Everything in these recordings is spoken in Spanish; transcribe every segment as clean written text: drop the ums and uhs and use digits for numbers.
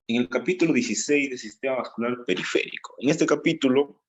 en el capítulo 16 del sistema vascular periférico. En este capítulo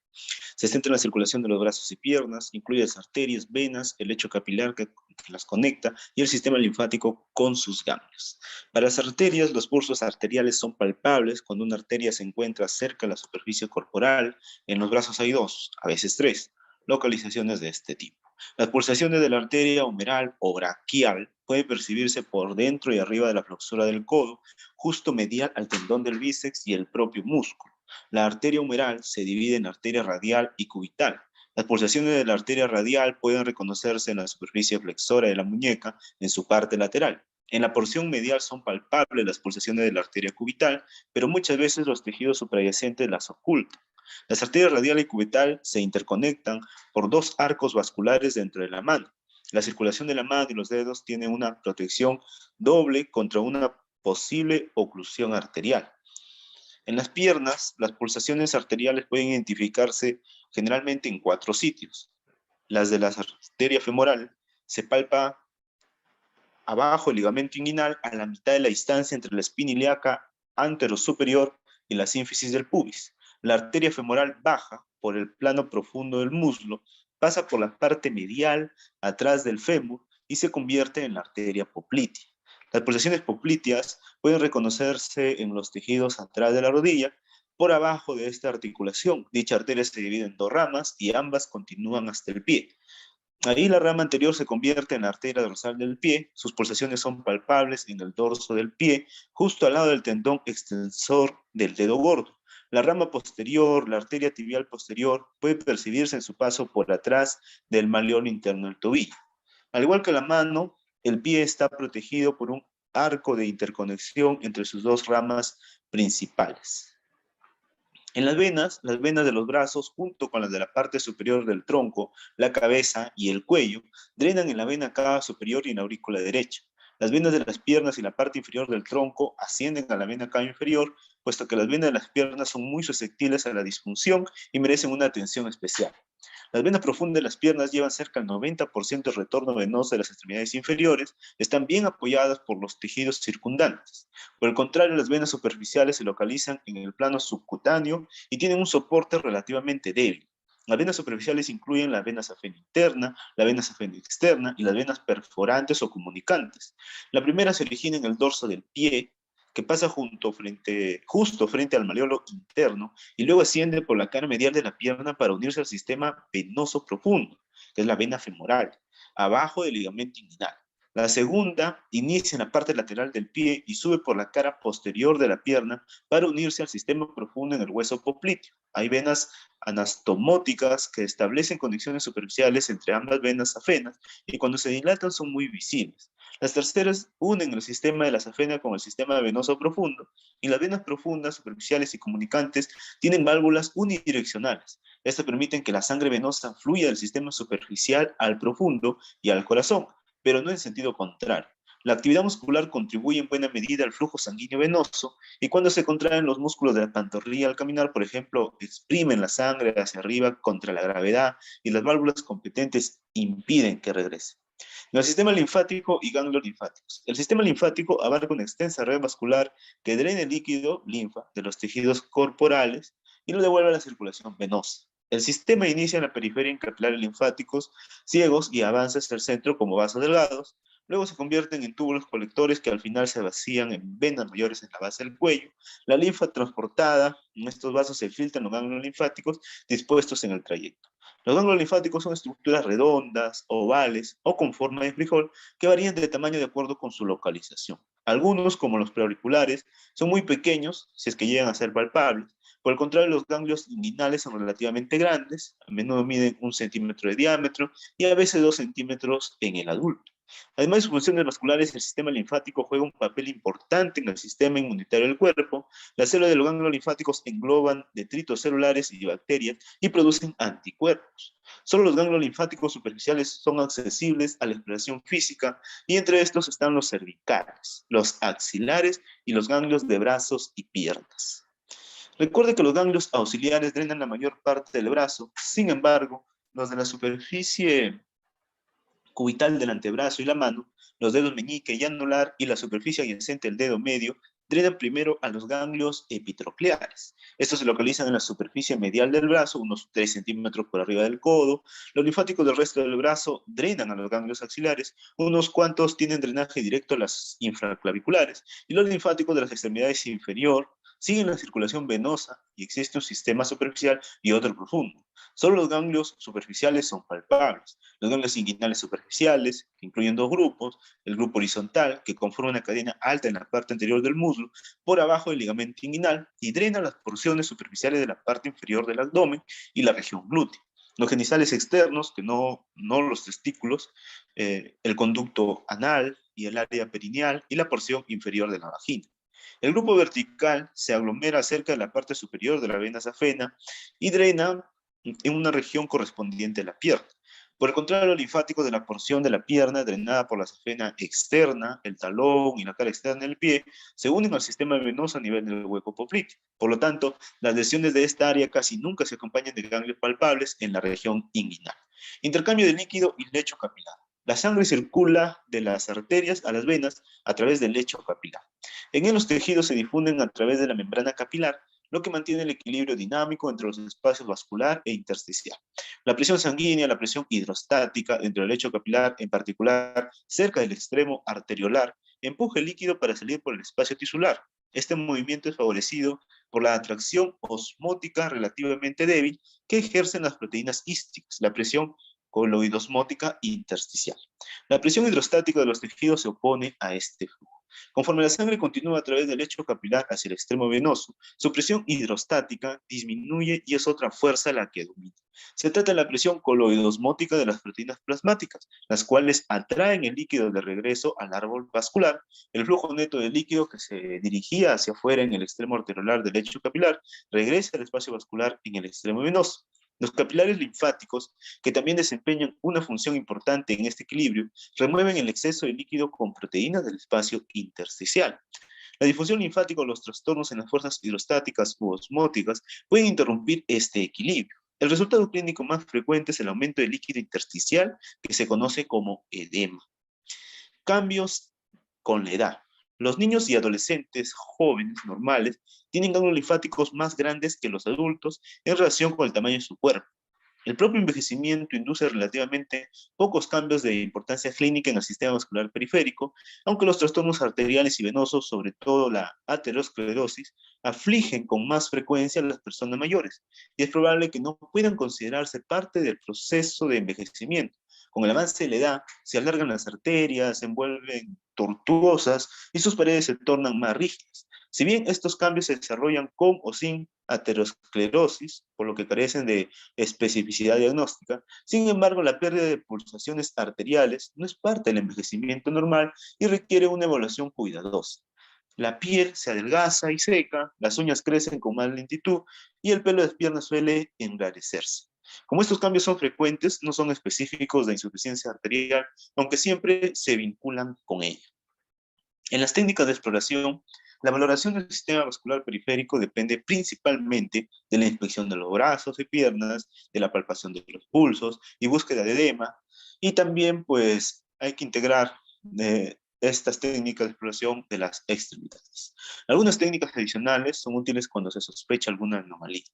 se centra en la circulación de los brazos y piernas, incluye las arterias, venas, el lecho capilar que las conecta y el sistema linfático con sus ganglios. Para las arterias, los pulsos arteriales son palpables cuando una arteria se encuentra cerca de la superficie corporal. En los brazos hay dos, a veces tres, localizaciones de este tipo. Las pulsaciones de la arteria humeral o braquial pueden percibirse por dentro y arriba de la flexura del codo, justo medial al tendón del bíceps y el propio músculo. La arteria humeral se divide en arteria radial y cubital. Las pulsaciones de la arteria radial pueden reconocerse en la superficie flexora de la muñeca, en su parte lateral. En la porción medial son palpables las pulsaciones de la arteria cubital, pero muchas veces los tejidos suprayacentes las ocultan. Las arterias radial y cubital se interconectan por dos arcos vasculares dentro de la mano. La circulación de la mano y los dedos tiene una protección doble contra una posible oclusión arterial. En las piernas, las pulsaciones arteriales pueden identificarse generalmente en cuatro sitios. Las de la arteria femoral se palpa abajo el ligamento inguinal a la mitad de la distancia entre la espina ilíaca anterosuperior y la sínfisis del pubis. La arteria femoral baja por el plano profundo del muslo, pasa por la parte medial atrás del fémur y se convierte en la arteria poplitea. Las pulsaciones popliteas pueden reconocerse en los tejidos atrás de la rodilla. Por abajo de esta articulación, dicha arteria se divide en dos ramas y ambas continúan hasta el pie. Ahí la rama anterior se convierte en la arteria dorsal del pie, sus pulsaciones son palpables en el dorso del pie, justo al lado del tendón extensor del dedo gordo. La rama posterior, la arteria tibial posterior, puede percibirse en su paso por atrás del malleolo interno del tobillo. Al igual que la mano, el pie está protegido por un arco de interconexión entre sus dos ramas principales. En las venas de los brazos, junto con las de la parte superior del tronco, la cabeza y el cuello, drenan en la vena cava superior y en la aurícula derecha. Las venas de las piernas y la parte inferior del tronco ascienden a la vena cava inferior, puesto que las venas de las piernas son muy susceptibles a la disfunción y merecen una atención especial. Las venas profundas de las piernas llevan cerca del 90% del retorno venoso de las extremidades inferiores, están bien apoyadas por los tejidos circundantes. Por el contrario, las venas superficiales se localizan en el plano subcutáneo y tienen un soporte relativamente débil. Las venas superficiales incluyen la vena safena interna, la vena safena externa y las venas perforantes o comunicantes. La primera se origina en el dorso del pie, que pasa justo frente al malleolo interno y luego asciende por la cara medial de la pierna para unirse al sistema venoso profundo, que es la vena femoral, abajo del ligamento inguinal. La segunda inicia en la parte lateral del pie y sube por la cara posterior de la pierna para unirse al sistema profundo en el hueso popliteo. Hay venas anastomóticas que establecen conexiones superficiales entre ambas venas safenas y cuando se dilatan son muy visibles. Las terceras unen el sistema de la safena con el sistema venoso profundo y las venas profundas, superficiales y comunicantes tienen válvulas unidireccionales. Estas permiten que la sangre venosa fluya del sistema superficial al profundo y al corazón, pero no en sentido contrario. La actividad muscular contribuye en buena medida al flujo sanguíneo venoso y cuando se contraen los músculos de la pantorrilla al caminar, por ejemplo, exprimen la sangre hacia arriba contra la gravedad y las válvulas competentes impiden que regrese. En el sistema linfático y ganglios linfáticos. El sistema linfático abarca una extensa red vascular que drena el líquido, linfa, de los tejidos corporales y lo devuelve a la circulación venosa. El sistema inicia en la periferia en capilares linfáticos ciegos y avanza hasta el centro como vasos delgados. Luego se convierten en túbulos colectores que al final se vacían en venas mayores en la base del cuello. La linfa transportada en estos vasos se filtra en los ganglios linfáticos dispuestos en el trayecto. Los ganglios linfáticos son estructuras redondas, ovales o con forma de frijol que varían de tamaño de acuerdo con su localización. Algunos, como los preauriculares, son muy pequeños, si es que llegan a ser palpables. Por el contrario, los ganglios inguinales son relativamente grandes, a menudo miden 1 centímetro de diámetro y a veces 2 centímetros en el adulto. Además de sus funciones vasculares, el sistema linfático juega un papel importante en el sistema inmunitario del cuerpo. Las células de los ganglios linfáticos engloban detritos celulares y bacterias y producen anticuerpos. Solo los ganglios linfáticos superficiales son accesibles a la exploración física y entre estos están los cervicales, los axilares y los ganglios de brazos y piernas. Recuerde que los ganglios auxiliares drenan la mayor parte del brazo, sin embargo, los de la superficie cubital del antebrazo y la mano, los dedos meñique y anular y la superficie adyacente del dedo medio drenan primero a los ganglios epitrocleares. Estos se localizan en la superficie medial del brazo, unos 3 centímetros por arriba del codo. Los linfáticos del resto del brazo drenan a los ganglios axilares, unos cuantos tienen drenaje directo a las infraclaviculares, y los linfáticos de las extremidades inferior siguen la circulación venosa y existe un sistema superficial y otro profundo. Solo los ganglios superficiales son palpables. Los ganglios inguinales superficiales, que incluyen dos grupos, el grupo horizontal, que conforma una cadena alta en la parte anterior del muslo, por abajo del ligamento inguinal, y drena las porciones superficiales de la parte inferior del abdomen y la región glútea. Los genitales externos, que no los testículos, el conducto anal y el área perineal, y la porción inferior de la vagina. El grupo vertical se aglomera cerca de la parte superior de la vena safena y drena en una región correspondiente a la pierna. Por el contrario, los linfáticos de la porción de la pierna drenada por la safena externa, el talón y la cara externa del pie, se unen al sistema venoso a nivel del hueco popliteo. Por lo tanto, las lesiones de esta área casi nunca se acompañan de ganglios palpables en la región inguinal. Intercambio de líquido y lecho capilar. La sangre circula de las arterias a las venas a través del lecho capilar. En él los tejidos se difunden a través de la membrana capilar, lo que mantiene el equilibrio dinámico entre los espacios vascular e intersticial. La presión sanguínea, la presión hidrostática dentro del lecho capilar, en particular cerca del extremo arteriolar, empuja el líquido para salir por el espacio tisular. Este movimiento es favorecido por la atracción osmótica relativamente débil que ejercen las proteínas hísticas, la presión coloidosmótica intersticial. La presión hidrostática de los tejidos se opone a este flujo. Conforme la sangre continúa a través del lecho capilar hacia el extremo venoso, su presión hidrostática disminuye y es otra fuerza la que domina. Se trata de la presión coloidosmótica de las proteínas plasmáticas, las cuales atraen el líquido de regreso al árbol vascular. El flujo neto de líquido que se dirigía hacia afuera en el extremo arteriolar del lecho capilar regresa al espacio vascular en el extremo venoso. Los capilares linfáticos, que también desempeñan una función importante en este equilibrio, remueven el exceso de líquido con proteínas del espacio intersticial. La difusión linfática o los trastornos en las fuerzas hidrostáticas u osmóticas pueden interrumpir este equilibrio. El resultado clínico más frecuente es el aumento del líquido intersticial, que se conoce como edema. Cambios con la edad. Los niños y adolescentes jóvenes normales tienen ganglios linfáticos más grandes que los adultos en relación con el tamaño de su cuerpo. El propio envejecimiento induce relativamente pocos cambios de importancia clínica en el sistema vascular periférico, aunque los trastornos arteriales y venosos, sobre todo la aterosclerosis, afligen con más frecuencia a las personas mayores, y es probable que no puedan considerarse parte del proceso de envejecimiento. Con el avance de la edad, se alargan las arterias, se envuelven tortuosas y sus paredes se tornan más rígidas. Si bien estos cambios se desarrollan con o sin aterosclerosis, por lo que carecen de especificidad diagnóstica, sin embargo, la pérdida de pulsaciones arteriales no es parte del envejecimiento normal y requiere una evaluación cuidadosa. La piel se adelgaza y seca, las uñas crecen con más lentitud y el pelo de las piernas suele enrarecerse. Como estos cambios son frecuentes, no son específicos de insuficiencia arterial, aunque siempre se vinculan con ella. En las técnicas de exploración, la valoración del sistema vascular periférico depende principalmente de la inspección de los brazos y piernas, de la palpación de los pulsos y búsqueda de edema, y también pues hay que integrar estas técnicas de exploración de las extremidades. Algunas técnicas adicionales son útiles cuando se sospecha alguna anomalía.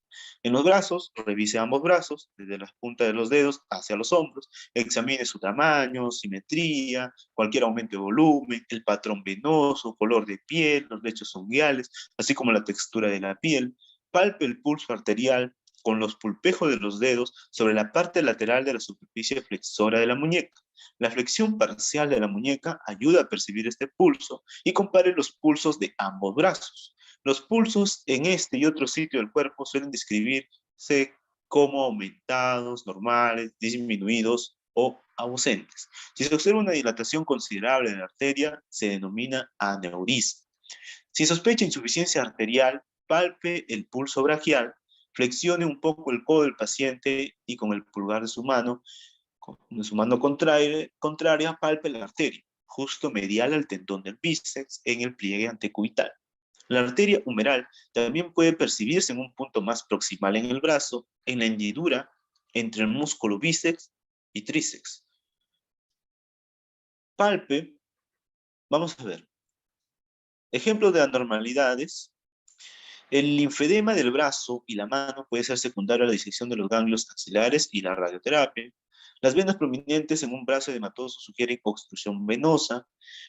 En los brazos, revise ambos brazos, desde la punta de los dedos hacia los hombros, examine su tamaño, simetría, cualquier aumento de volumen, el patrón venoso, color de piel, los lechos unguiales, así como la textura de la piel. Palpe el pulso arterial con los pulpejos de los dedos sobre la parte lateral de la superficie flexora de la muñeca. La flexión parcial de la muñeca ayuda a percibir este pulso y compare los pulsos de ambos brazos. Los pulsos en este y otro sitio del cuerpo suelen describirse como aumentados, normales, disminuidos o ausentes. Si se observa una dilatación considerable de la arteria, se denomina aneurisma. Si sospecha insuficiencia arterial, palpe el pulso braquial, flexione un poco el codo del paciente y con el pulgar de su mano contraria, palpe la arteria, justo medial al tendón del bíceps en el pliegue antecubital. La arteria humeral también puede percibirse en un punto más proximal en el brazo, en la hendidura entre el músculo bíceps y tríceps. Palpe, vamos a ver. Ejemplos de anormalidades. El linfedema del brazo y la mano puede ser secundario a la disección de los ganglios axilares y la radioterapia. Las venas prominentes en un brazo edematoso sugieren obstrucción venosa.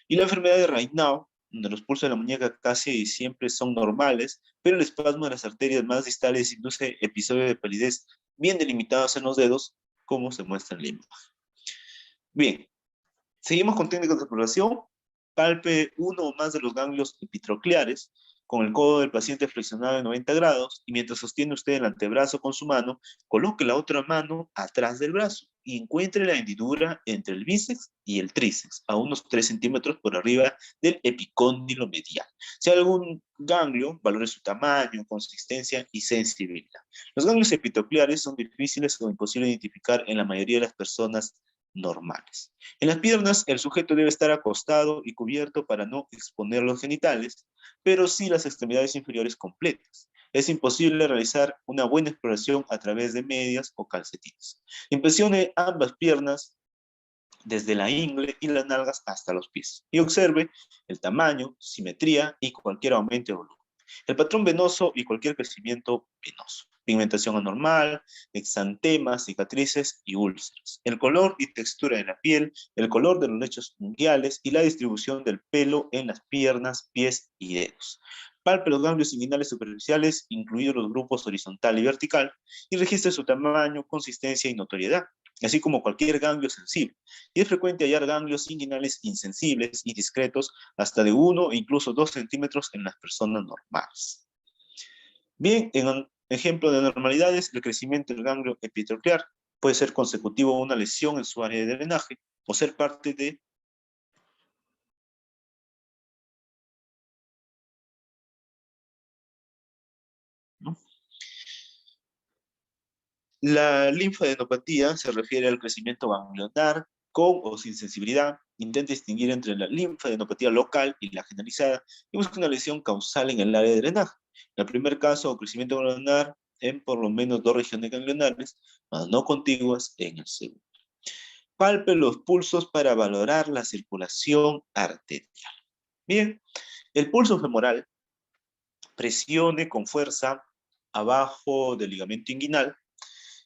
Y la enfermedad de Raynaud, donde los pulsos de la muñeca casi siempre son normales, pero el espasmo de las arterias más distales induce episodios de palidez bien delimitados en los dedos, como se muestra en la imagen. Bien, seguimos con técnicas de exploración. Palpe uno o más de los ganglios epitrocleares con el codo del paciente flexionado en 90 grados y mientras sostiene usted el antebrazo con su mano, coloque la otra mano atrás del brazo y encuentre la hendidura entre el bíceps y el tríceps, a unos 3 centímetros por arriba del epicóndilo medial. Si hay algún ganglio, valore su tamaño, consistencia y sensibilidad. Los ganglios epitrocleares son difíciles o imposibles de identificar en la mayoría de las personas normales. En las piernas, el sujeto debe estar acostado y cubierto para no exponer los genitales, pero sí las extremidades inferiores completas. Es imposible realizar una buena exploración a través de medias o calcetines. Impresione ambas piernas desde la ingle y las nalgas hasta los pies y observe el tamaño, simetría y cualquier aumento de volumen. El patrón venoso y cualquier crecimiento venoso. Pigmentación anormal, exantemas, cicatrices y úlceras. El color y textura de la piel, el color de los lechos unguiales y la distribución del pelo en las piernas, pies y dedos. Palpe los ganglios inguinales superficiales, incluidos los grupos horizontal y vertical, y registre su tamaño, consistencia y notoriedad, así como cualquier ganglio sensible. Y es frecuente hallar ganglios inguinales insensibles y discretos hasta de 1 e incluso 2 centímetros en las personas normales. Bien, en un ejemplo de anormalidades, el crecimiento del ganglio epitroclear puede ser consecutivo a una lesión en su área de drenaje o ser parte de ¿no? La linfadenopatía se refiere al crecimiento ganglionar con o sin sensibilidad. Intenta distinguir entre la linfadenopatía local y la generalizada y busca una lesión causal en el área de drenaje. En el primer caso, o crecimiento ganglionar en por lo menos 2 regiones ganglionares, mas no contiguas en el segundo. Palpe los pulsos para valorar la circulación arterial. Bien, el pulso femoral presione con fuerza abajo del ligamento inguinal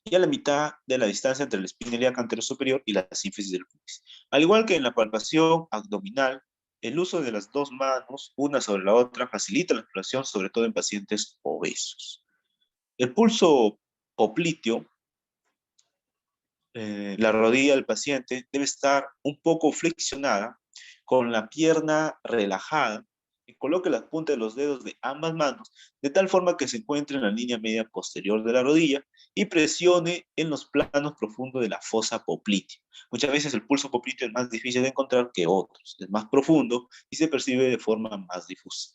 y a la mitad de la distancia entre la espina ilíaca anterior superior y la sínfisis del pubis. Al igual que en la palpación abdominal, el uso de las dos manos, una sobre la otra, facilita la exploración, sobre todo en pacientes obesos. El pulso popliteo, la rodilla del paciente debe estar un poco flexionada, con la pierna relajada, y coloque las puntas de los dedos de ambas manos de tal forma que se encuentre en la línea media posterior de la rodilla y presione en los planos profundos de la fosa poplitea. Muchas veces el pulso popliteo es más difícil de encontrar que otros, es más profundo y se percibe de forma más difusa.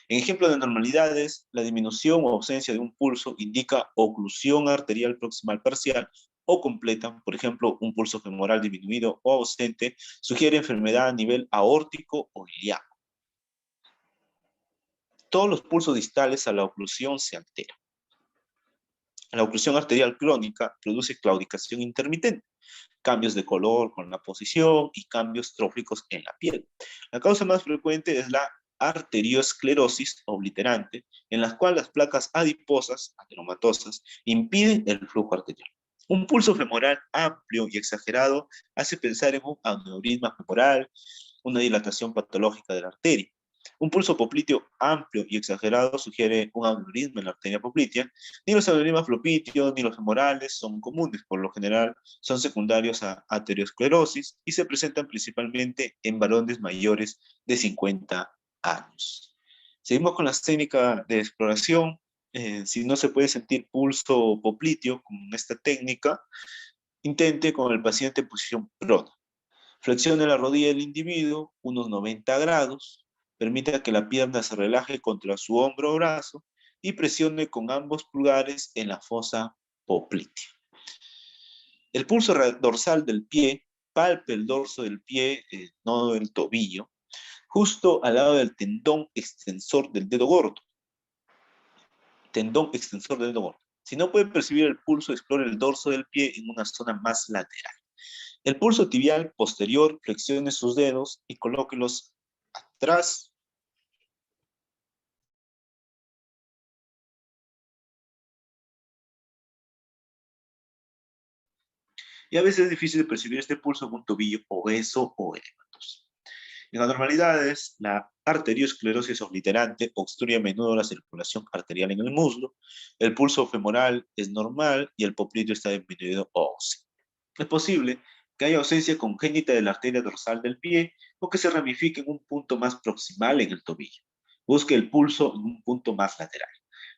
En ejemplo de anormalidades, la disminución o ausencia de un pulso indica oclusión arterial proximal parcial o completa, por ejemplo, un pulso femoral disminuido o ausente, sugiere enfermedad a nivel aórtico o ilíaco. Todos los pulsos distales a la oclusión se alteran. La oclusión arterial crónica produce claudicación intermitente, cambios de color con la posición y cambios tróficos en la piel. La causa más frecuente es la arteriosclerosis obliterante, en la cual las placas adiposas, ateromatosas, impiden el flujo arterial. Un pulso femoral amplio y exagerado hace pensar en un aneurisma femoral, una dilatación patológica de la arteria. Un pulso popliteo amplio y exagerado sugiere un aneurisma en la arteria poplitea. Ni los aneurismas flopitídeos ni los femorales son comunes, por lo general son secundarios a aterosclerosis y se presentan principalmente en varones mayores de 50 años. Seguimos con las técnicas de exploración. Si no se puede sentir pulso popliteo con esta técnica, intente con el paciente en posición prona. Flexione la rodilla del individuo unos 90 grados, permita que la pierna se relaje contra su hombro o brazo y presione con ambos pulgares en la fosa poplitea. El pulso dorsal del pie, palpe el dorso del pie, no del tobillo, justo al lado del tendón extensor del dedo gordo. Tendón extensor del dedo gordo. Si no puede percibir el pulso, explore el dorso del pie en una zona más lateral. El pulso tibial posterior, flexione sus dedos y colóquelos atrás Y a veces es difícil de percibir este pulso en un tobillo obeso o edematoso. En anormalidades, la arteriosclerosis obliterante obstruye a menudo la circulación arterial en el muslo, el pulso femoral es normal y el popliteo está disminuido o óseo. Es posible que haya ausencia congénita de la arteria dorsal del pie o que se ramifique en un punto más proximal en el tobillo. Busque el pulso en un punto más lateral.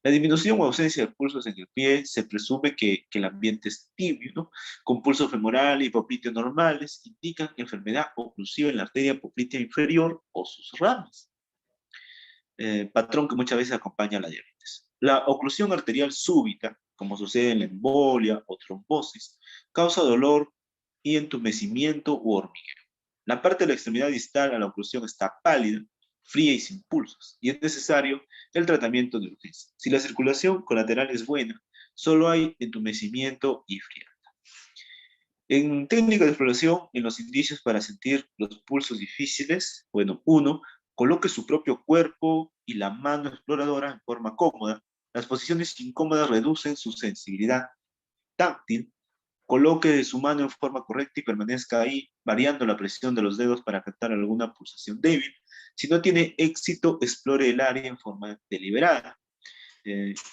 La disminución o ausencia de pulsos en el pie se presume que el ambiente es tibio, ¿no? Con pulso femoral y popliteo normales, indican enfermedad oclusiva en la arteria poplitea inferior o sus ramas, patrón que muchas veces acompaña a la diabetes. La oclusión arterial súbita, como sucede en la embolia o trombosis, causa dolor y entumecimiento u hormigueo. La parte de la extremidad distal a la oclusión está pálida, fría y sin pulsos, y es necesario el tratamiento de urgencia. Si la circulación colateral es buena, solo hay entumecimiento y frialdad. En técnica de exploración, en los indicios para sentir los pulsos difíciles, bueno, uno, coloque su propio cuerpo y la mano exploradora en forma cómoda. Las posiciones incómodas reducen su sensibilidad táctil. Coloque su mano en forma correcta y permanezca ahí, variando la presión de los dedos para captar alguna pulsación débil. Si no tiene éxito, explore el área en forma deliberada.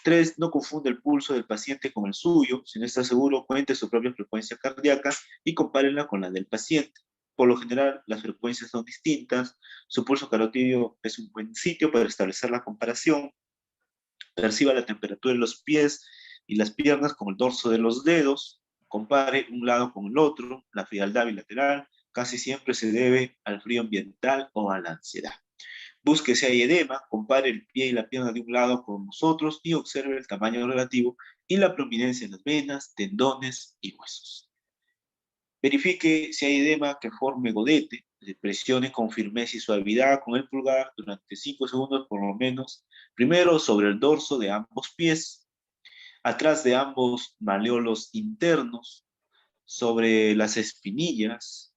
3. No confunda el pulso del paciente con el suyo. Si no está seguro, cuente su propia frecuencia cardíaca y compárenla con la del paciente. Por lo general, las frecuencias son distintas. Su pulso carotídeo es un buen sitio para establecer la comparación. Perciba la temperatura de los pies y las piernas con el dorso de los dedos. Compare un lado con el otro. La frialdad bilateral casi siempre se debe al frío ambiental o a la ansiedad. Busque si hay edema, compare el pie y la pierna de un lado con nosotros y observe el tamaño relativo y la prominencia en las venas, tendones y huesos. Verifique si hay edema que forme godete. Presione con firmeza y suavidad con el pulgar durante 5 segundos por lo menos. Primero sobre el dorso de ambos pies, atrás de ambos maleolos internos, sobre las espinillas.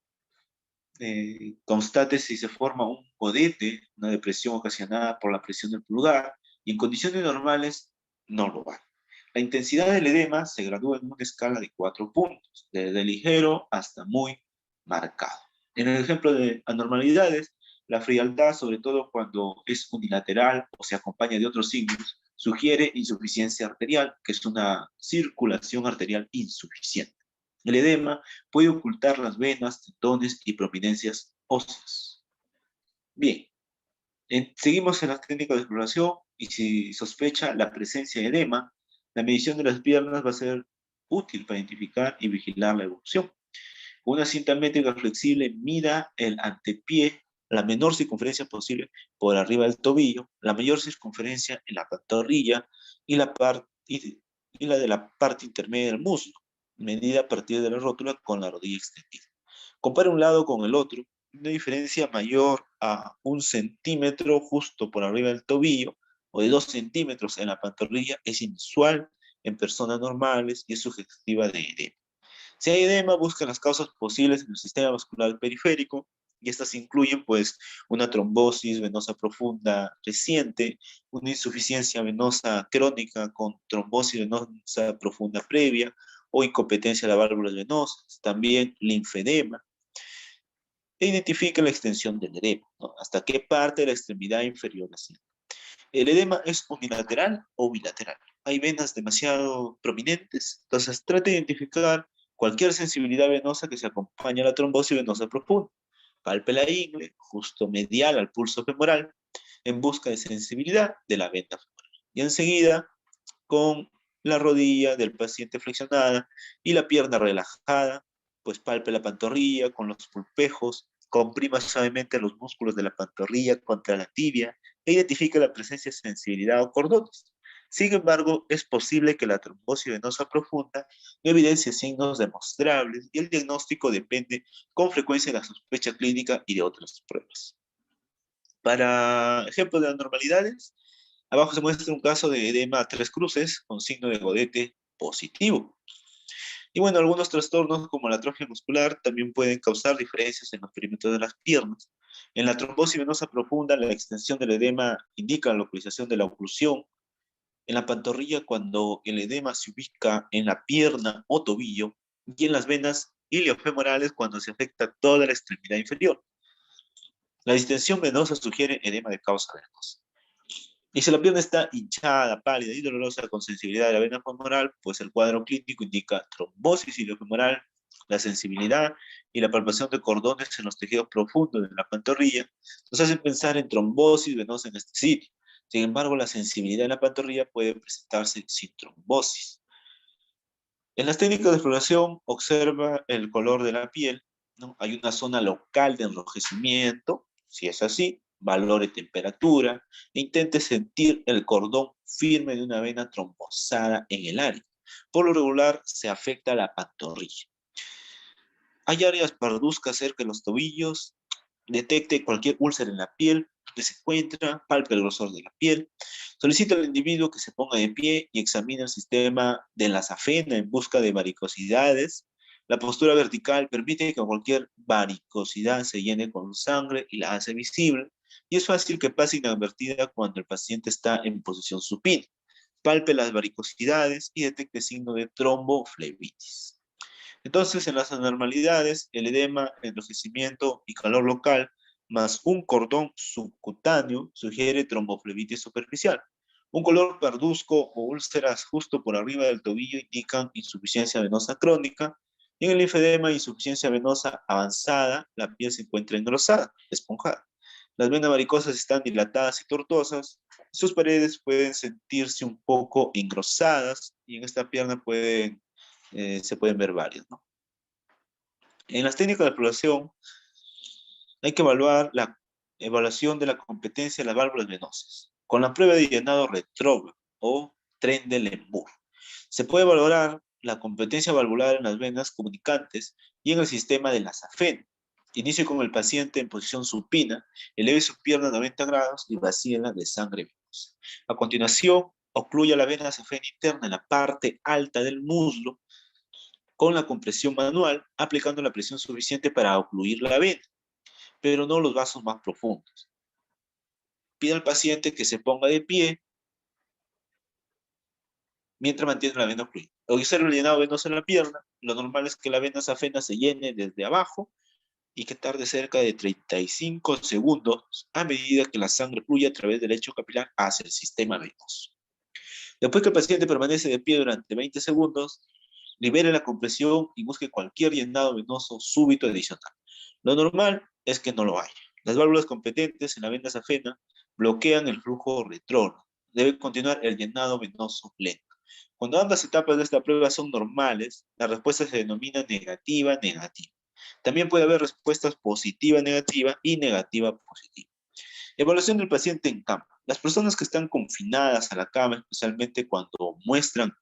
Constate si se forma un codete, una depresión ocasionada por la presión del pulgar, y en condiciones normales no lo va. La intensidad del edema se gradúa en una escala de 4 puntos, desde ligero hasta muy marcado. En el ejemplo de anormalidades, la frialdad, sobre todo cuando es unilateral o se acompaña de otros signos, sugiere insuficiencia arterial, que es una circulación arterial insuficiente. El edema puede ocultar las venas, tendones y prominencias óseas. Bien, seguimos en la técnica de exploración y si sospecha la presencia de edema, la medición de las piernas va a ser útil para identificar y vigilar la evolución. Con una cinta métrica flexible, mida el antepié, la menor circunferencia posible por arriba del tobillo, la mayor circunferencia en la pantorrilla y la de la parte intermedia del muslo, medida a partir de la rótula con la rodilla extendida. Compare un lado con el otro, una diferencia mayor a 1 centímetro justo por arriba del tobillo o de 2 centímetros en la pantorrilla es inusual en personas normales y es sugestiva de edema. Si hay edema, busca las causas posibles en el sistema vascular periférico y estas incluyen pues una trombosis venosa profunda reciente, una insuficiencia venosa crónica con trombosis venosa profunda previa o incompetencia de las válvulas venosas, también linfedema. E identifica la extensión del edema, ¿no? Hasta qué parte de la extremidad inferior asciende. El edema es unilateral o bilateral. Hay venas demasiado prominentes, entonces trate de identificar cualquier sensibilidad venosa que se acompañe a la trombosis venosa profunda. Palpe la ingle, justo medial al pulso femoral, en busca de sensibilidad de la vena femoral. Y enseguida, con la rodilla del paciente flexionada y la pierna relajada, pues palpe la pantorrilla con los pulpejos, comprima suavemente los músculos de la pantorrilla contra la tibia e identifica la presencia de sensibilidad o cordones. Sin embargo, es posible que la trombosis venosa profunda no evidencie signos demostrables y el diagnóstico depende con frecuencia de la sospecha clínica y de otras pruebas. Para ejemplos de anormalidades, abajo se muestra un caso de edema a 3 cruces con signo de godete positivo. Y bueno, algunos trastornos como la atrofia muscular también pueden causar diferencias en los perímetros de las piernas. En la trombosis venosa profunda, la extensión del edema indica la localización de la oclusión. En la pantorrilla, cuando el edema se ubica en la pierna o tobillo, y en las venas iliofemorales cuando se afecta toda la extremidad inferior. La distensión venosa sugiere edema de causa venosa. Y si la pierna está hinchada, pálida y dolorosa con sensibilidad de la vena femoral, pues el cuadro clínico indica trombosis iliofemoral, la sensibilidad y la palpación de cordones en los tejidos profundos de la pantorrilla nos hacen pensar en trombosis venosa en este sitio. Sin embargo, la sensibilidad en la pantorrilla puede presentarse sin trombosis. En las técnicas de exploración, observa el color de la piel, ¿no? Hay una zona local de enrojecimiento, si es así, valore temperatura, e intente sentir el cordón firme de una vena trombosada en el área. Por lo regular, se afecta la pantorrilla. Hay áreas parduzcas cerca de los tobillos, detecte cualquier úlcera en la piel que se encuentra, palpe el grosor de la piel, solicita al individuo que se ponga de pie y examine el sistema de la safena en busca de varicosidades. La postura vertical permite que cualquier varicosidad se llene con sangre y la hace visible, y es fácil que pase inadvertida cuando el paciente está en posición supina. Palpe las varicosidades y detecte signo de tromboflebitis. Entonces, en las anormalidades, el edema, enrojecimiento y calor local, más un cordón subcutáneo, sugiere tromboflebitis superficial. Un color parduzco o úlceras justo por arriba del tobillo indican insuficiencia venosa crónica. Y en el linfedema, insuficiencia venosa avanzada, la piel se encuentra engrosada, esponjada. Las venas varicosas están dilatadas y tortuosas. Sus paredes pueden sentirse un poco engrosadas y en esta pierna se pueden ver varios, ¿no? En las técnicas de exploración hay que evaluar la evaluación de la competencia de las válvulas venosas con la prueba de llenado retrógrado o Trendelenburg. Se puede valorar la competencia valvular en las venas comunicantes y en el sistema de la safena. Inicie con el paciente en posición supina, eleve su pierna a 90 grados y vacíela de sangre venosa. A continuación, ocluya la vena safena interna en la parte alta del muslo con la compresión manual, aplicando la presión suficiente para ocluir la vena, pero no los vasos más profundos. Pide al paciente que se ponga de pie mientras mantiene la vena ocluida. Observe el llenado venoso en la pierna. Lo normal es que la vena safena se llene desde abajo y que tarde cerca de 35 segundos a medida que la sangre fluye a través del lecho capilar hacia el sistema venoso. Después que el paciente permanece de pie durante 20 segundos, libere la compresión y busque cualquier llenado venoso súbito adicional. Lo normal es que no lo haya. Las válvulas competentes en la vena safena bloquean el flujo retrógrado. Debe continuar el llenado venoso lento. Cuando ambas etapas de esta prueba son normales, la respuesta se denomina negativa-negativa. También puede haber respuestas positiva-negativa y negativa-positiva. Evaluación del paciente en cama. Las personas que están confinadas a la cama, especialmente cuando muestran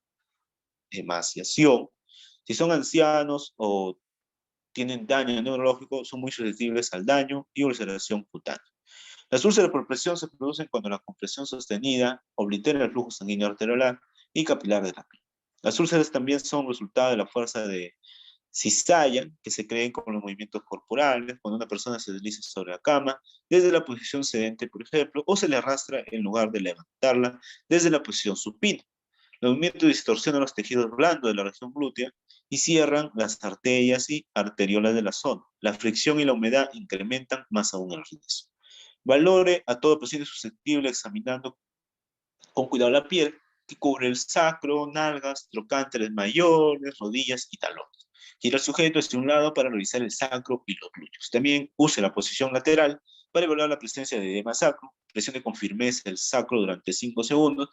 emaciación, si son ancianos o tienen daño neurológico, son muy susceptibles al daño y ulceración cutánea. Las úlceras por presión se producen cuando la compresión sostenida oblitera el flujo sanguíneo arteriolar y capilar de la piel. Las úlceras también son resultado de la fuerza de cizalla que se creen con los movimientos corporales, cuando una persona se desliza sobre la cama, desde la posición sedente, por ejemplo, o se le arrastra en lugar de levantarla desde la posición supina. Los movimientos distorsionan los tejidos blandos de la región glútea y cierran las arterias y arteriolas de la zona. La fricción y la humedad incrementan más aún el riesgo. Valore a todo paciente susceptible examinando con cuidado la piel que cubre el sacro, nalgas, trocánteres mayores, rodillas y talones. Gira el sujeto hacia un lado para revisar el sacro y los glúteos. También use la posición lateral para evaluar la presencia de edema sacro. Presione con firmeza el sacro durante 5 segundos,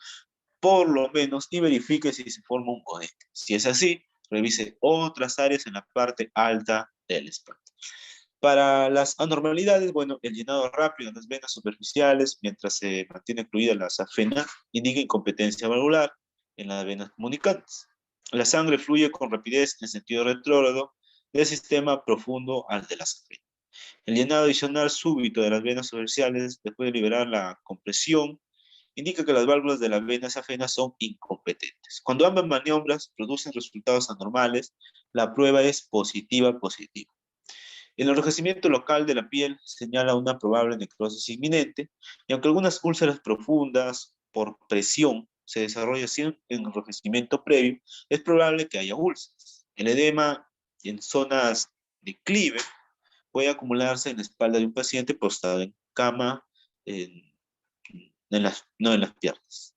por lo menos, y verifique si se forma un conecte. Si es así, revise otras áreas en la parte alta de la espalda. Para las anormalidades, bueno, el llenado rápido en las venas superficiales, mientras se mantiene incluida la safena, indica incompetencia valvular en las venas comunicantes. La sangre fluye con rapidez en sentido retrógrado del sistema profundo al de la safena. El llenado adicional súbito de las venas superficiales, después de liberar la compresión, indica que las válvulas de la vena safena son incompetentes. Cuando ambas maniobras producen resultados anormales, la prueba es positiva-positiva. El enrojecimiento local de la piel señala una probable necrosis inminente, y aunque algunas úlceras profundas por presión se desarrolla sin enrojecimiento previo, es probable que haya úlceras. El edema en zonas de declive puede acumularse en la espalda de un paciente postrado en cama, en, no en las piernas.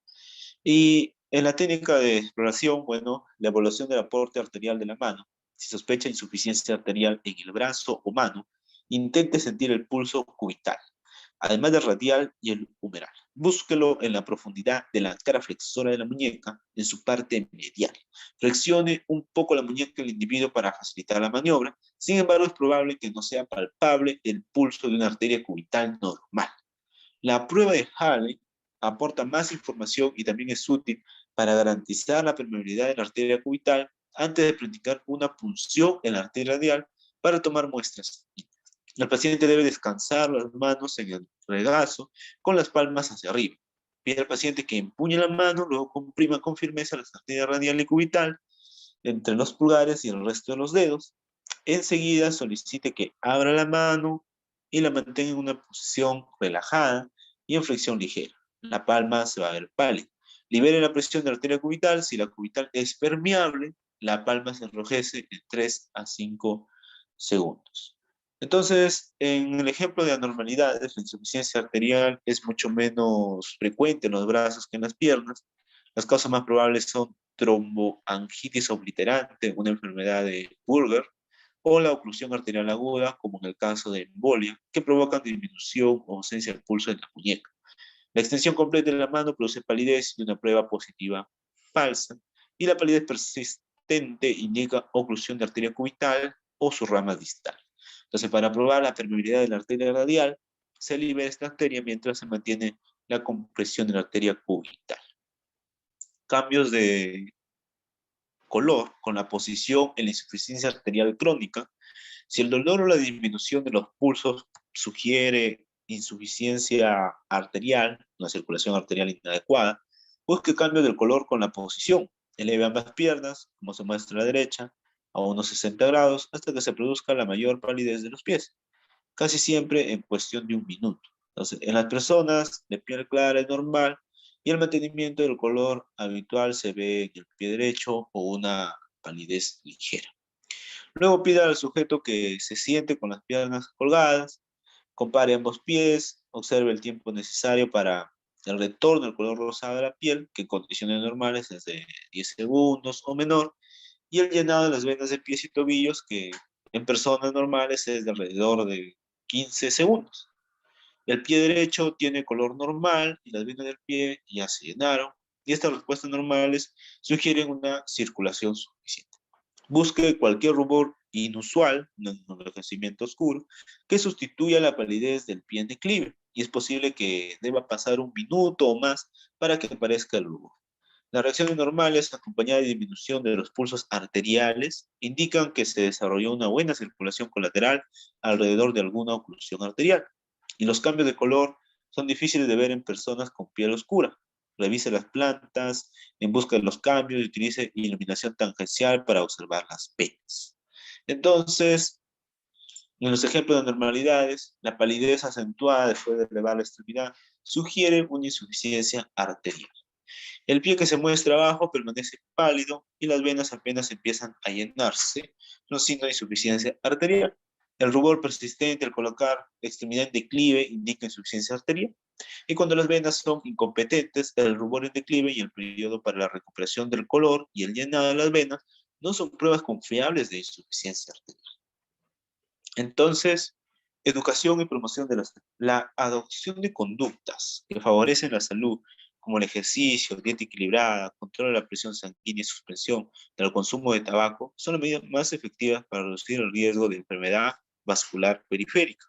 Y en la técnica de exploración, bueno, la evaluación del aporte arterial de la mano. Si sospecha insuficiencia arterial en el brazo o mano, intente sentir el pulso cubital, además del radial y el humeral. Búsquelo en la profundidad de la cara flexora de la muñeca, en su parte medial. Flexione un poco la muñeca del individuo para facilitar la maniobra. Sin embargo, es probable que no sea palpable el pulso de una arteria cubital normal. La prueba de Halley aporta más información y también es útil para garantizar la permeabilidad de la arteria cubital antes de practicar una punción en la arteria radial para tomar muestras. El paciente debe descansar las manos en el regazo con las palmas hacia arriba. Pide al paciente que empuñe la mano, luego comprima con firmeza las arterias radial y cubital entre los pulgares y el resto de los dedos. Enseguida solicite que abra la mano y la mantenga en una posición relajada y en flexión ligera. La palma se va a ver pálida. Libere la presión de la arteria cubital. Si la cubital es permeable, la palma se enrojece en 3 a 5 segundos. Entonces, en el ejemplo de anormalidades, la insuficiencia arterial es mucho menos frecuente en los brazos que en las piernas. Las causas más probables son tromboangitis obliterante, una enfermedad de Buerger, o la oclusión arterial aguda, como en el caso de embolia, que provocan disminución o ausencia del pulso en la muñeca. La extensión completa de la mano produce palidez y una prueba positiva falsa, y la palidez persistente indica oclusión de arteria cubital o su rama distal. Entonces, para probar la permeabilidad de la arteria radial, se libera esta arteria mientras se mantiene la compresión de la arteria cubital. Cambios de color con la posición en la insuficiencia arterial crónica. Si el dolor o la disminución de los pulsos sugiere insuficiencia arterial, una circulación arterial inadecuada, busque cambio del color con la posición. Eleve ambas piernas, como se muestra a la derecha, a unos 60 grados hasta que se produzca la mayor palidez de los pies, casi siempre en cuestión de un minuto. Entonces, en las personas de piel clara es normal y el mantenimiento del color habitual se ve en el pie derecho o una palidez ligera. Luego pida al sujeto que se siente con las piernas colgadas, compare ambos pies, observe el tiempo necesario para el retorno del color rosado de la piel, que en condiciones normales es de 10 segundos o menor, y el llenado de las venas de pies y tobillos, que en personas normales es de alrededor de 15 segundos. El pie derecho tiene color normal y las venas del pie ya se llenaron, y estas respuestas normales sugieren una circulación suficiente. Busque cualquier rubor inusual, un enrojecimiento oscuro, que sustituya la palidez del pie en declive, y es posible que deba pasar un minuto o más para que aparezca el rubor. Las reacciones normales, acompañadas de disminución de los pulsos arteriales, indican que se desarrolló una buena circulación colateral alrededor de alguna oclusión arterial. Y los cambios de color son difíciles de ver en personas con piel oscura. Revise las plantas en busca de los cambios y utilice iluminación tangencial para observar las venas. Entonces, en los ejemplos de anormalidades, la palidez acentuada después de elevar la extremidad sugiere una insuficiencia arterial. El pie que se muestra abajo permanece pálido y las venas apenas empiezan a llenarse, no signo de insuficiencia arterial. El rubor persistente al colocar la extremidad en declive indica insuficiencia arterial. Y cuando las venas son incompetentes, el rubor en declive y el periodo para la recuperación del color y el llenado de las venas no son pruebas confiables de insuficiencia arterial. Entonces, educación y promoción de la adopción de conductas que favorecen la salud, como el ejercicio, dieta equilibrada, control de la presión sanguínea y suspensión del consumo de tabaco, son las medidas más efectivas para reducir el riesgo de enfermedad vascular periférica.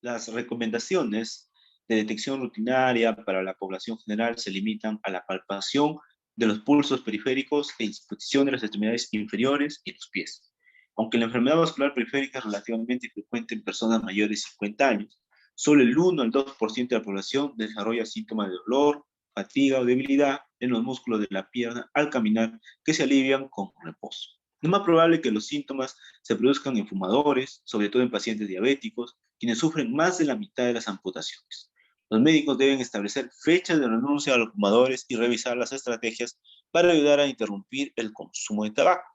Las recomendaciones de detección rutinaria para la población general se limitan a la palpación de los pulsos periféricos e inspección de las extremidades inferiores y los pies. Aunque la enfermedad vascular periférica es relativamente frecuente en personas mayores de 50 años, solo el 1 al 2% de la población desarrolla síntomas de dolor, fatiga o debilidad en los músculos de la pierna al caminar que se alivian con reposo. Es más probable que los síntomas se produzcan en fumadores, sobre todo en pacientes diabéticos, quienes sufren más de la mitad de las amputaciones. Los médicos deben establecer fechas de renuncia a los fumadores y revisar las estrategias para ayudar a interrumpir el consumo de tabaco.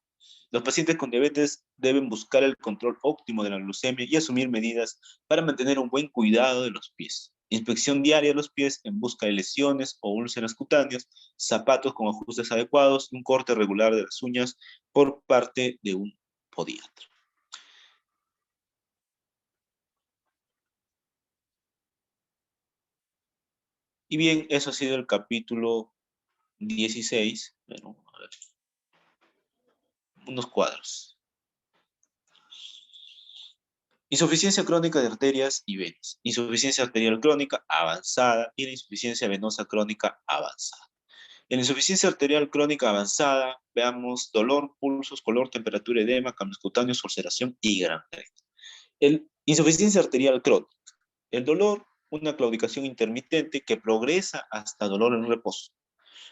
Los pacientes con diabetes deben buscar el control óptimo de la glucemia y asumir medidas para mantener un buen cuidado de los pies. Inspección diaria de los pies en busca de lesiones o úlceras cutáneas, zapatos con ajustes adecuados y un corte regular de las uñas por parte de un podiatra. Y bien, eso ha sido el capítulo 16. Bueno, a ver, unos cuadros. Insuficiencia crónica de arterias y venas. Insuficiencia arterial crónica avanzada y la insuficiencia venosa crónica avanzada. En la insuficiencia arterial crónica avanzada, veamos dolor, pulsos, color, temperatura, edema, cambios cutáneos, ulceración y gangrena. Insuficiencia arterial crónica. El dolor, una claudicación intermitente que progresa hasta dolor en reposo.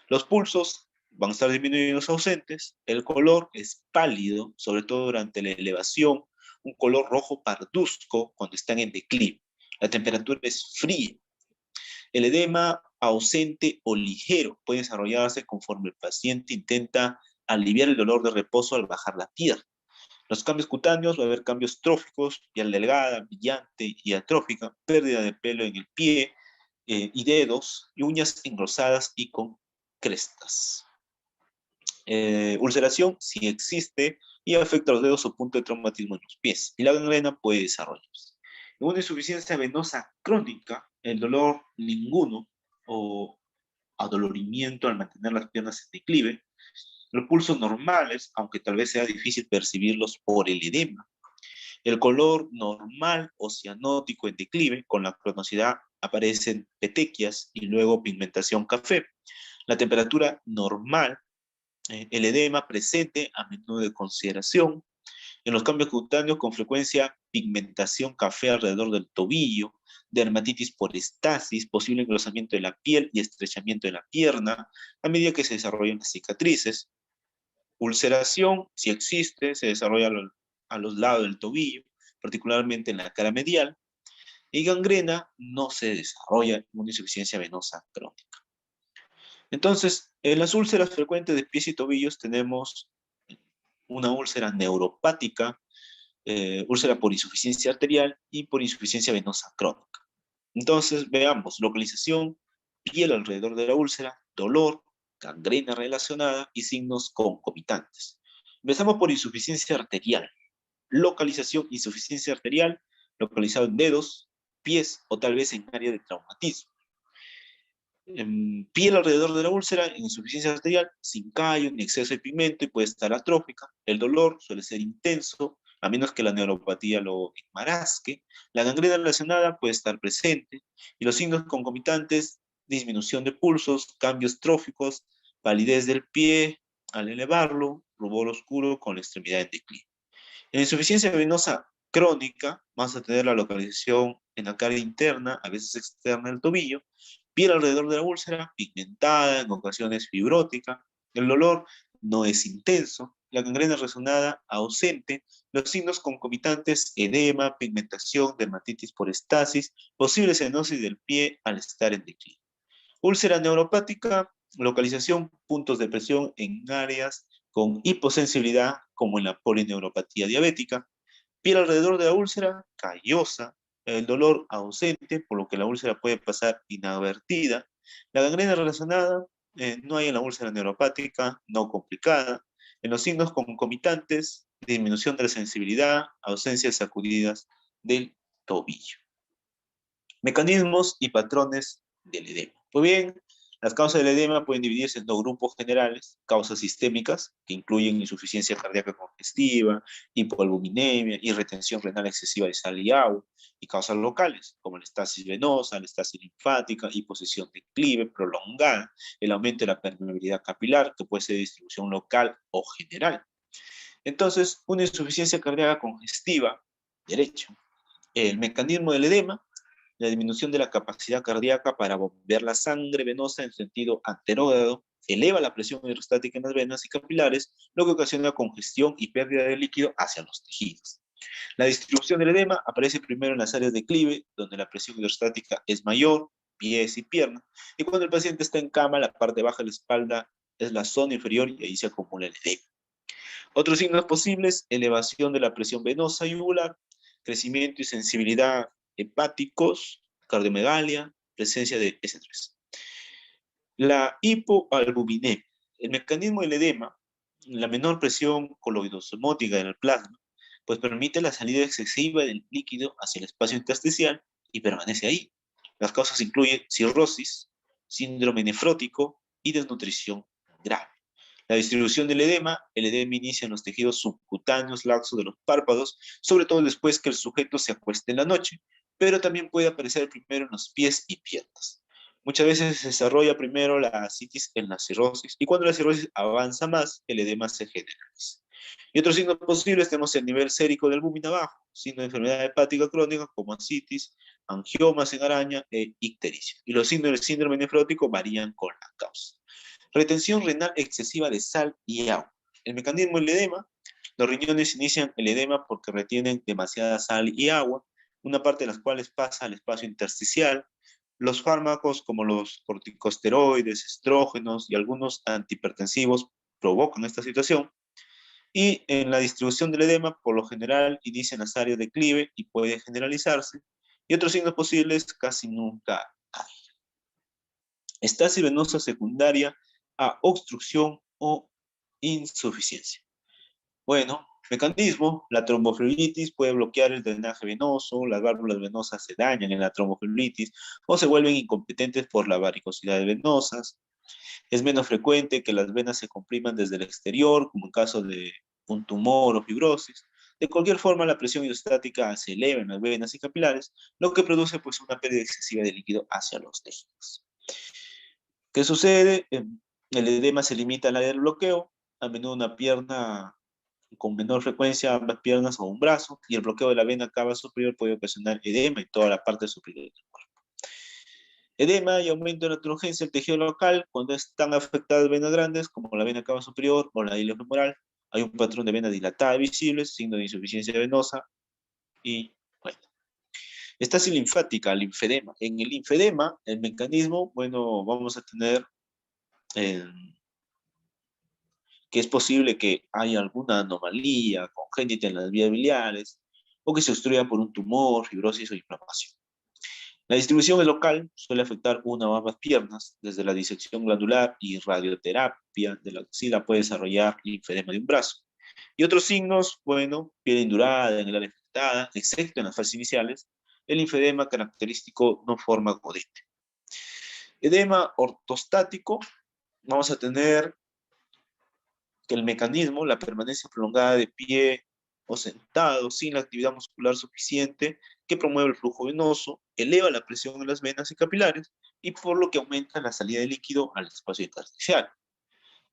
Los pulsos van a estar disminuidos ausentes. El color es pálido, sobre todo durante la elevación, un color rojo parduzco cuando están en declive. La temperatura es fría. El edema ausente o ligero puede desarrollarse conforme el paciente intenta aliviar el dolor de reposo al bajar la pierna. Los cambios cutáneos, va a haber cambios tróficos, piel delgada, brillante y atrófica, pérdida de pelo en el pie y dedos, y uñas engrosadas y con crestas. Ulceración, si existe, y afecta a los dedos o punto de traumatismo en los pies. Y la gangrena puede desarrollarse. En una insuficiencia venosa crónica, el dolor ninguno o adolorimiento al mantener las piernas en declive, los pulsos normales, aunque tal vez sea difícil percibirlos por el edema. El color normal o cianótico en declive, con la cronosidad aparecen petequias y luego pigmentación café. La temperatura normal, el edema presente a menudo de consideración. En los cambios cutáneos, con frecuencia pigmentación café alrededor del tobillo, dermatitis por estasis, posible engrosamiento de la piel y estrechamiento de la pierna a medida que se desarrollan las cicatrices. Ulceración, si existe, se desarrolla a los lados del tobillo, particularmente en la cara medial, y gangrena no se desarrolla en una insuficiencia venosa crónica. Entonces, en las úlceras frecuentes de pies y tobillos tenemos una úlcera neuropática, úlcera por insuficiencia arterial y por insuficiencia venosa crónica. Entonces, veamos, localización, piel alrededor de la úlcera, dolor, gangrena relacionada y signos concomitantes. Empezamos por insuficiencia arterial. Localización, insuficiencia arterial, localizado en dedos, pies o tal vez en área de traumatismo. Piel alrededor de la úlcera, en insuficiencia arterial, sin callo ni exceso de pigmento y puede estar atrófica. El dolor suele ser intenso, a menos que la neuropatía lo enmarasque. La gangrena relacionada puede estar presente y los signos concomitantes, disminución de pulsos, cambios tróficos, palidez del pie al elevarlo, rubor oscuro con la extremidad en declive. En insuficiencia venosa crónica, vas a tener la localización en la cara interna, a veces externa del tobillo, piel alrededor de la úlcera, pigmentada, en ocasiones fibrótica. El dolor no es intenso, la gangrena resonada ausente, los signos concomitantes, edema, pigmentación, dermatitis por estasis, posible cianosis del pie al estar en declive. Úlcera neuropática, localización, puntos de presión en áreas con hiposensibilidad, como en la polineuropatía diabética. Piel alrededor de la úlcera, callosa, el dolor ausente, por lo que la úlcera puede pasar inadvertida. La gangrena relacionada, no hay en la úlcera neuropática, no complicada. En los signos concomitantes, disminución de la sensibilidad, ausencia de sacudidas del tobillo. Mecanismos y patrones del edema. Pues bien, las causas del edema pueden dividirse en dos grupos generales: causas sistémicas, que incluyen insuficiencia cardíaca congestiva, hipoalbuminemia y retención renal excesiva de sal y agua, y causas locales, como la estasis venosa, la estasis linfática, hiposición de declive prolongada, el aumento de la permeabilidad capilar, que puede ser de distribución local o general. Entonces, una insuficiencia cardíaca congestiva, derecho, el mecanismo del edema, la disminución de la capacidad cardíaca para bombear la sangre venosa en sentido anterógrado, eleva la presión hidrostática en las venas y capilares, lo que ocasiona congestión y pérdida de líquido hacia los tejidos. La distribución del edema aparece primero en las áreas de declive, donde la presión hidrostática es mayor, pies y piernas, y cuando el paciente está en cama, la parte baja de la espalda es la zona inferior y ahí se acumula el edema. Otros signos posibles: elevación de la presión venosa y yugular, crecimiento y sensibilidad hepáticos, cardiomegalia, presencia de S3. La hipoalbuminemia. El mecanismo del edema, la menor presión coloidosmótica en el plasma, pues permite la salida excesiva del líquido hacia el espacio intersticial y permanece ahí. Las causas incluyen cirrosis, síndrome nefrótico y desnutrición grave. La distribución del edema: el edema inicia en los tejidos subcutáneos laxos de los párpados, sobre todo después que el sujeto se acueste en la noche, pero también puede aparecer primero en los pies y piernas. Muchas veces se desarrolla primero la ascitis en la cirrosis, y cuando la cirrosis avanza más, el edema se generaliza. Y otros signos posibles tenemos el nivel sérico del albúmina bajo, signos de enfermedad hepática crónica como ascitis, angiomas en araña e ictericia. Y los signos del síndrome nefrótico varían con la causa. Retención renal excesiva de sal y agua. El mecanismo del edema: los riñones inician el edema porque retienen demasiada sal y agua, una parte de las cuales pasa al espacio intersticial. Los fármacos como los corticosteroides, estrógenos y algunos antihipertensivos provocan esta situación. Y en la distribución del edema, por lo general, inicia en las áreas de declive y puede generalizarse. Y otros signos posibles casi nunca hay. Estasis venosa secundaria a obstrucción o insuficiencia. Bueno, mecanismo: la tromboflebitis puede bloquear el drenaje venoso, las válvulas venosas se dañan en la tromboflebitis o se vuelven incompetentes por las varicosidades venosas. Es menos frecuente que las venas se compriman desde el exterior, como en caso de un tumor o fibrosis. De cualquier forma, la presión hidrostática se eleva en las venas y capilares, lo que produce pues una pérdida excesiva de líquido hacia los tejidos. ¿Qué sucede? El edema se limita al área del bloqueo, a menudo una pierna con menor frecuencia, ambas piernas o un brazo, y el bloqueo de la vena cava superior puede ocasionar edema en toda la parte superior del cuerpo. Edema y aumento de la turgencia del tejido local cuando están afectadas venas grandes, como la vena cava superior o la iliofemoral. Hay un patrón de vena dilatada visible, signo de insuficiencia venosa, y bueno. Estasis linfática, linfedema. En el linfedema, el mecanismo, bueno, vamos a tener que es posible que haya alguna anomalía congénita en las vías biliares o que se obstruya por un tumor, fibrosis o inflamación. La distribución es local, suele afectar una o ambas piernas. Desde la disección glandular y radioterapia de la axila puede desarrollar linfedema de un brazo. Y otros signos: bueno, piel indurada en el área afectada, excepto en las fases iniciales. El linfedema característico no forma godete. Edema ortostático: vamos a tener que el mecanismo, la permanencia prolongada de pie o sentado sin la actividad muscular suficiente que promueve el flujo venoso, eleva la presión en las venas y capilares, y por lo que aumenta la salida de líquido al espacio intersticial.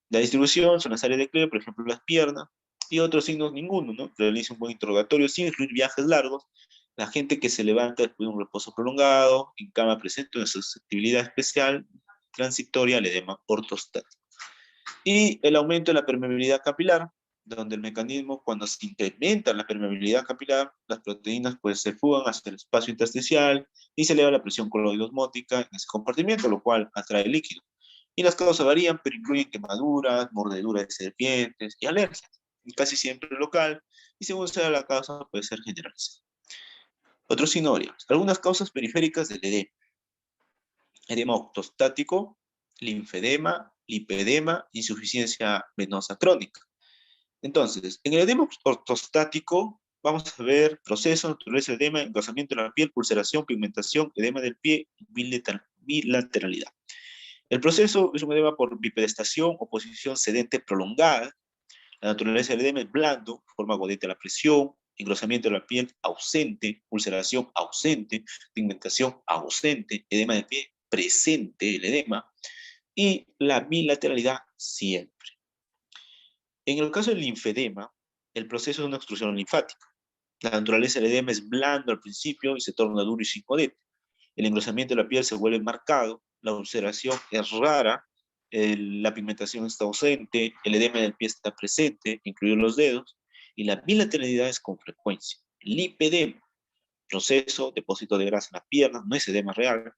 La distribución son las áreas de declive, por ejemplo las piernas, y otros signos ninguno, ¿no? Realiza un buen interrogatorio sin incluir viajes largos. La gente que se levanta después de un reposo prolongado, en cama, presenta una susceptibilidad especial transitoria al edema ortostático. Y el aumento de la permeabilidad capilar, donde el mecanismo, cuando se incrementa la permeabilidad capilar, las proteínas pues se fugan hacia el espacio intersticial y se eleva la presión coloidosmótica en ese compartimiento, lo cual atrae líquido. Y las causas varían, pero incluyen quemaduras, mordeduras de serpientes y alergias, y casi siempre local, y según sea la causa puede ser generalizada. Otros sinónimos: algunas causas periféricas del edema: edema ortostático, linfedema, lipedema, insuficiencia venosa crónica. Entonces, en el edema ortostático vamos a ver proceso, naturaleza del edema, engrosamiento de la piel, ulceración, pigmentación, edema del pie, bilateralidad. El proceso es un edema por bipedestación o posición sedente prolongada. La naturaleza del edema es blando, forma godete a la presión, engrosamiento de la piel ausente, ulceración ausente, pigmentación ausente, edema de pie presente, el edema, y la bilateralidad siempre. En el caso del linfedema, el proceso es una obstrucción linfática. La naturaleza del edema es blando al principio y se torna duro y sin godete. El engrosamiento de la piel se vuelve marcado, la ulceración es rara, la pigmentación está ausente, el edema del pie está presente, incluidos los dedos, y la bilateralidad es con frecuencia. El lipedema, proceso, depósito de grasa en las piernas, no es edema real.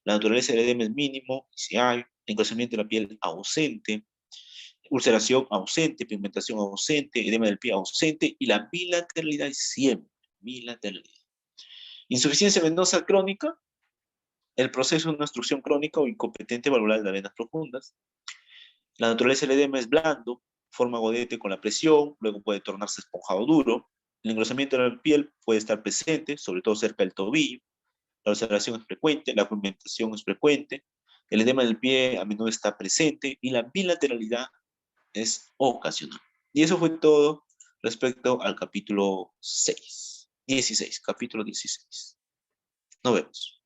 La naturaleza del edema es mínimo, si hay, engrosamiento de la piel ausente, ulceración ausente, pigmentación ausente, edema del pie ausente, y la bilateralidad es siempre bilateralidad. Insuficiencia venosa crónica, el proceso de una obstrucción crónica o incompetente valvular de las venas profundas. La naturaleza del edema es blando, forma godete con la presión, luego puede tornarse esponjado duro. El engrosamiento de la piel puede estar presente, sobre todo cerca del tobillo. La ulceración es frecuente, la pigmentación es frecuente, el edema del pie a menudo está presente y la bilateralidad es ocasional. Y eso fue todo respecto al capítulo 16, capítulo 16. Nos vemos.